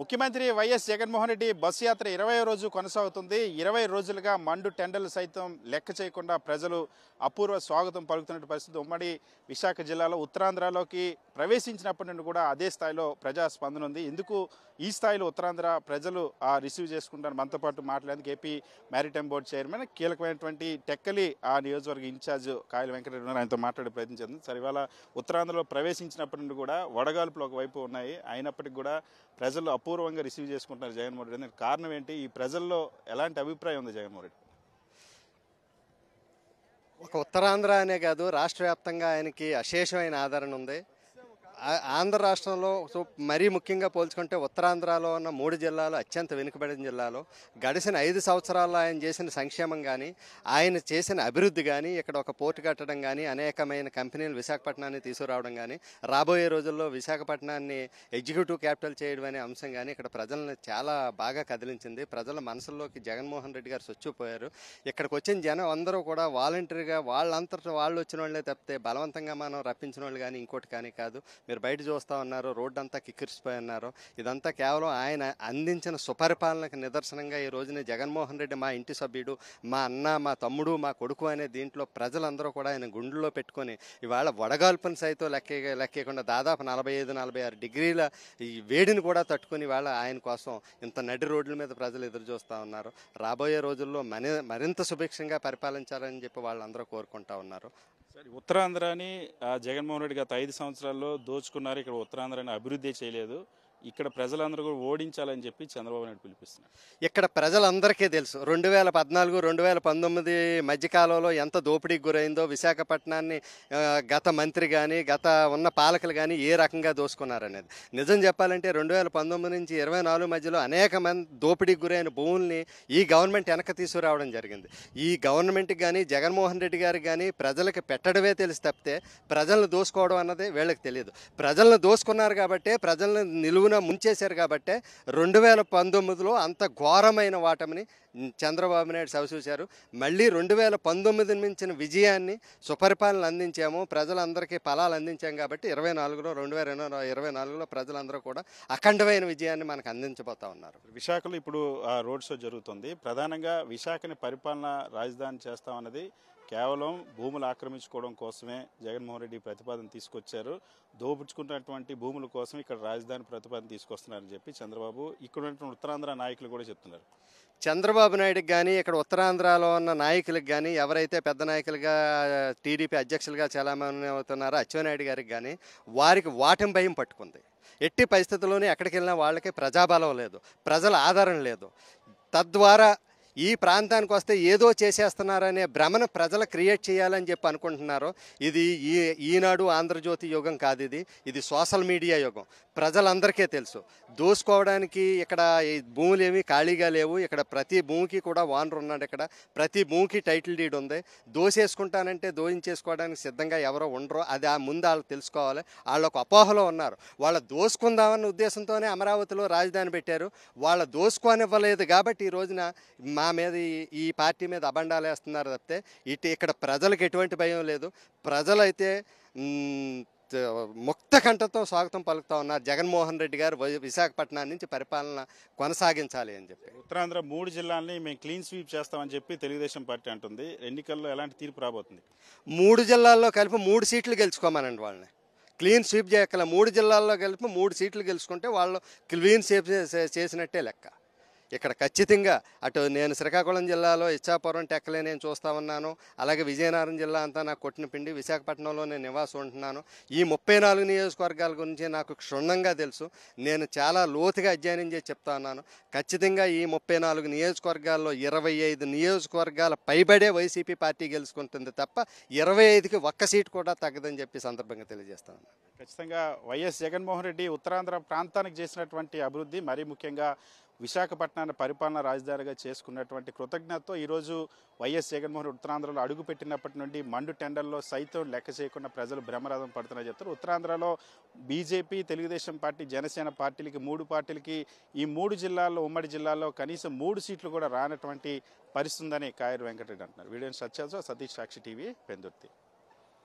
ముఖ్యమంత్రి YS Jaganmohan Reddy bus యాత్ర 20వ రోజు కొనసాగుతుంది. 20 రోజులుగా మండు టెండర్లు సైతం లెక్క చేయకుండా ప్రజలు అపూర్వ స్వాగతం పలుకుతున్న పరిస్థితి. ఉమ్మడి విశాఖ జిల్లాలో ఉత్తరాంధ్రలోకి ప్రవేశించినప్పటి నుండి కూడా అదే స్థాయిలో ప్రజా స్పందన ఉంది. ఎందుకు ఈ స్థాయిలో ఉత్తరాంధ్ర ప్రజలు రిసీవ్ చేసుకుంటారు? మనతో పాటు మాట్లాడేందుకు ఏపీ మ్యారిటైమ్ బోర్డు చైర్మన్, కీలకమైనటువంటి టెక్కలి ఆ నియోజకవర్గ ఇన్ఛార్జ్ కాయల వెంకటరెడ్డి ఆయనతో మాట్లాడే ప్రయత్నం చేస్తుంది. సరే, ఇవాళ ఉత్తరాంధ్రలో ప్రవేశించినప్పటి నుండి కూడా వడగాల్పులు ఒకవైపు ఉన్నాయి. అయినప్పటికీ కూడా ప్రజలు అపూర్వంగా రిసీవ్ చేసుకుంటున్నారు జగన్మోహన్ రెడ్డి. కారణం ఏంటి? ఈ ప్రజల్లో ఎలాంటి అభిప్రాయం ఉంది జగన్మోహన్ రెడ్డి? ఒక ఉత్తరాంధ్ర అనే కాదు, రాష్ట్ర వ్యాప్తంగా ఆయనకి అశేషమైన ఆదరణ ఉంది. ఆంధ్ర రాష్ట్రంలో మరీ ముఖ్యంగా పోల్చుకుంటే ఉత్తరాంధ్రలో ఉన్న 3 జిల్లాలు అత్యంత వెనుకబడిన జిల్లాలో గడిచిన 5 సంవత్సరాల్లో ఆయన చేసిన సంక్షేమం కానీ, ఆయన చేసిన అభివృద్ధి కానీ, ఇక్కడ ఒక పోర్టు కట్టడం కానీ, అనేకమైన కంపెనీలు విశాఖపట్నాన్ని తీసుకురావడం కానీ, రాబోయే రోజుల్లో విశాఖపట్నాన్ని ఎగ్జిక్యూటివ్ క్యాపిటల్ చేయడం అనే అంశం కానీ ఇక్కడ ప్రజలను చాలా బాగా కదిలించింది. ప్రజల మనసుల్లోకి జగన్మోహన్ రెడ్డి గారు చొచ్చుకుపోయారు. ఇక్కడికి వచ్చిన జనం అందరూ కూడా వాలంటరీగా వాళ్ళంతటా వాళ్ళు వచ్చిన వాళ్ళే తప్పితే బలవంతంగా మనం రప్పించిన వాళ్ళు కానీ ఇంకోటి కానీ కాదు. మీరు బయట చూస్తూ ఉన్నారు, రోడ్డు అంతా కిక్కిరిసిపోయి ఉన్నారు. ఇదంతా కేవలం ఆయన అందించిన సుపరిపాలనకు నిదర్శనంగా ఈ రోజున జగన్మోహన్ రెడ్డి మా ఇంటి సభ్యుడు, మా అన్న, మా తమ్ముడు, మా కొడుకు అనే దీంట్లో ప్రజలందరూ కూడా ఆయన గుండెల్లో పెట్టుకొని ఇవాళ వడగాల్పుని సైతం లెక్కకుండా దాదాపు 45-46 డిగ్రీల ఈ వేడిని కూడా తట్టుకుని ఇవాళ ఆయన కోసం ఇంత నడి రోడ్ల మీద ప్రజలు ఎదురు చూస్తూ ఉన్నారు. రాబోయే రోజుల్లో మరింత సుభిక్షంగా పరిపాలించాలని చెప్పి వాళ్ళందరూ కోరుకుంటా ఉన్నారు. ఉత్తరాంధ్రాని జగన్మోహన్ రెడ్డి గత 5 సంవత్సరాల్లో దోచుకున్నారు. ఇక్కడ ఉత్తరాంధ్రాని అభివృద్ధి చేయలేదు. ఇక్కడ ప్రజలందరూ కూడా ఓడించాలని చెప్పి చంద్రబాబు నాయుడు పిలిపిస్తున్నారు. ఇక్కడ ప్రజలందరికీ తెలుసు 2014-2019 మధ్యకాలంలో ఎంత దోపిడీకి గురైందో, విశాఖపట్నాన్ని గత మంత్రి కానీ గత ఉన్న పాలకులు కానీ ఏ రకంగా దోసుకున్నారనేది. నిజం చెప్పాలంటే 2019 నుంచి 24 మధ్యలో అనేక మంది దోపిడీకి గురైన భూముల్ని ఈ గవర్నమెంట్ వెనక తీసుకురావడం జరిగింది. ఈ గవర్నమెంట్కి కానీ జగన్మోహన్ రెడ్డి గారికి కానీ ప్రజలకు పెట్టడమే తెలిసి తప్పితే ప్రజలను దోసుకోవడం అన్నది వీళ్ళకి తెలియదు. ప్రజలను దోసుకున్నారు కాబట్టే, ప్రజలను నిలువున ముంచేశారు కాబట్టే 2019లో అంత ఘోరమైన వాటమిని చంద్రబాబు నాయుడు సవిచూశారు. మళ్ళీ 2019 మించిన విజయాన్ని, సుపరిపాలన అందించాము, ప్రజలందరికీ ఫలాలు అందించాం కాబట్టి 2024లో ప్రజలందరూ కూడా అఖండమైన విజయాన్ని మనకు అందించబోతా ఉన్నారు. విశాఖలో ఇప్పుడు రోడ్ షో జరుగుతుంది. ప్రధానంగా విశాఖని పరిపాలన రాజధాని చేస్తామన్నది కేవలం భూములు ఆక్రమించుకోవడం కోసమే జగన్మోహన్ రెడ్డి ప్రతిపాదన తీసుకొచ్చారు. దోపుచ్చుకున్నటువంటి భూముల కోసం ఇక్కడ రాజధాని ప్రతిపాదన తీసుకొస్తున్నారని చెప్పి చంద్రబాబు, ఇక్కడ ఉన్నటువంటి ఉత్తరాంధ్ర నాయకులు కూడా చెప్తున్నారు. చంద్రబాబు నాయుడుకి కానీ ఇక్కడ ఉత్తరాంధ్రలో ఉన్న నాయకులకు కానీ, ఎవరైతే పెద్ద నాయకులుగా టీడీపీ అధ్యక్షులుగా చాలామంది అవుతున్నారో అచ్చెన్నాయుడు గారికి కానీ వారికి వాటమి భయం పట్టుకుంది. ఎట్టి పరిస్థితుల్లోనే ఎక్కడికి వెళ్ళినా వాళ్ళకి ప్రజాబలం లేదు, ప్రజల ఆదరణ లేదు. తద్వారా ఈ ప్రాంతానికి వస్తే ఏదో చేసేస్తున్నారనే భ్రమను ప్రజలు క్రియేట్ చేయాలని చెప్పి అనుకుంటున్నారు. ఇది ఈనాడు ఆంధ్రజ్యోతి యుగం కాదు, ఇది సోషల్ మీడియా యుగం. ప్రజలందరికీ తెలుసు దోసుకోవడానికి ఇక్కడ ఈ భూములు ఏమీ ఖాళీగా లేవు. ఇక్కడ ప్రతి భూమికి కూడా ఓనర్ ఉన్నాడు. ఇక్కడ ప్రతి భూమికి టైటిల్ డీడ్ ఉంది. దోసేసుకుంటానంటే దోయించేసుకోవడానికి సిద్ధంగా ఎవరో ఉండరు. అది ముందు వాళ్ళు తెలుసుకోవాలి. వాళ్ళకు అపోహలో ఉన్నారు. వాళ్ళ దోసుకుందామన్న ఉద్దేశంతోనే అమరావతిలో రాజధాని పెట్టారు. వాళ్ళ దోసుకోనివ్వలేదు కాబట్టి ఈ రోజున మా మీద ఈ పార్టీ మీద అబండాలు వేస్తున్నారు తప్పితే ఇక్కడ ప్రజలకు ఎటువంటి భయం లేదు. ప్రజలైతే ముక్త కంఠంతో స్వాగతం పలుకుతా ఉన్నారు. జగన్మోహన్ రెడ్డి గారు విశాఖపట్నం నుంచి పరిపాలన కొనసాగించాలి అని చెప్పి. ఉత్తరాంధ్ర 3 జిల్లాలని మేము క్లీన్ స్వీప్ చేస్తామని చెప్పి తెలుగుదేశం పార్టీ అంటుంది. ఎన్నికల్లో ఎలాంటి తీర్పు రాబోతుంది? 3 జిల్లాల్లో కలిపి 3 సీట్లు గెలుచుకోమనండి. వాళ్ళని క్లీన్ స్వీప్ చేయగల 3 జిల్లాల్లో కలిపి 3 సీట్లు గెలుచుకుంటే వాళ్ళు క్లీన్ స్వీప్ చేసినట్టే లెక్క. ఇక్కడ ఖచ్చితంగా అటు నేను శ్రీకాకుళం జిల్లాలో ఇచ్చాపురం టెక్కలే నేను చూస్తూ ఉన్నాను. అలాగే విజయనగరం జిల్లా అంతా నాకు కొట్టిన పిండి. విశాఖపట్నంలో నేను నివాసం ఉంటున్నాను. ఈ 34 నియోజకవర్గాల గురించి నాకు క్షుణ్ణంగా తెలుసు. నేను చాలా లోతుగా అధ్యయనం చేసి చెప్తా ఉన్నాను. ఖచ్చితంగా ఈ 34 నియోజకవర్గాల్లో 25 నియోజకవర్గాల పైబడే వైసీపీ పార్టీ గెలుచుకుంటుంది తప్ప 25కి ఒక్క సీటు కూడా తగ్గదని చెప్పి సందర్భంగా తెలియజేస్తాను. ఖచ్చితంగా వైఎస్ జగన్మోహన్ రెడ్డి ఉత్తరాంధ్ర ప్రాంతానికి చేసినటువంటి అభివృద్ధి, మరీ ముఖ్యంగా విశాఖపట్నాన్ని పరిపాలనా రాజధానిగా చేసుకున్నటువంటి కృతజ్ఞతతో ఈరోజు వైఎస్ జగన్మోహన్ రెడ్డి ఉత్తరాంధ్రలో అడుగుపెట్టినప్పటి నుండి మండు టెండర్లో సైతం లెక్క చేయకుండా ప్రజలు బ్రహ్మరథం పడుతున్నారని చెప్తారు. ఉత్తరాంధ్రలో బీజేపీ, తెలుగుదేశం పార్టీ, జనసేన పార్టీలకి 3 పార్టీలకి ఈ 3 జిల్లాల్లో, ఉమ్మడి జిల్లాల్లో కనీసం 3 సీట్లు కూడా రానటువంటి పరిస్థితి ఉందని కాయల వెంకటరెడ్డి అంటున్నారు. వీడియోని సత్యాతో సతీష్, సాక్షి టీవీ, పెందుర్తి.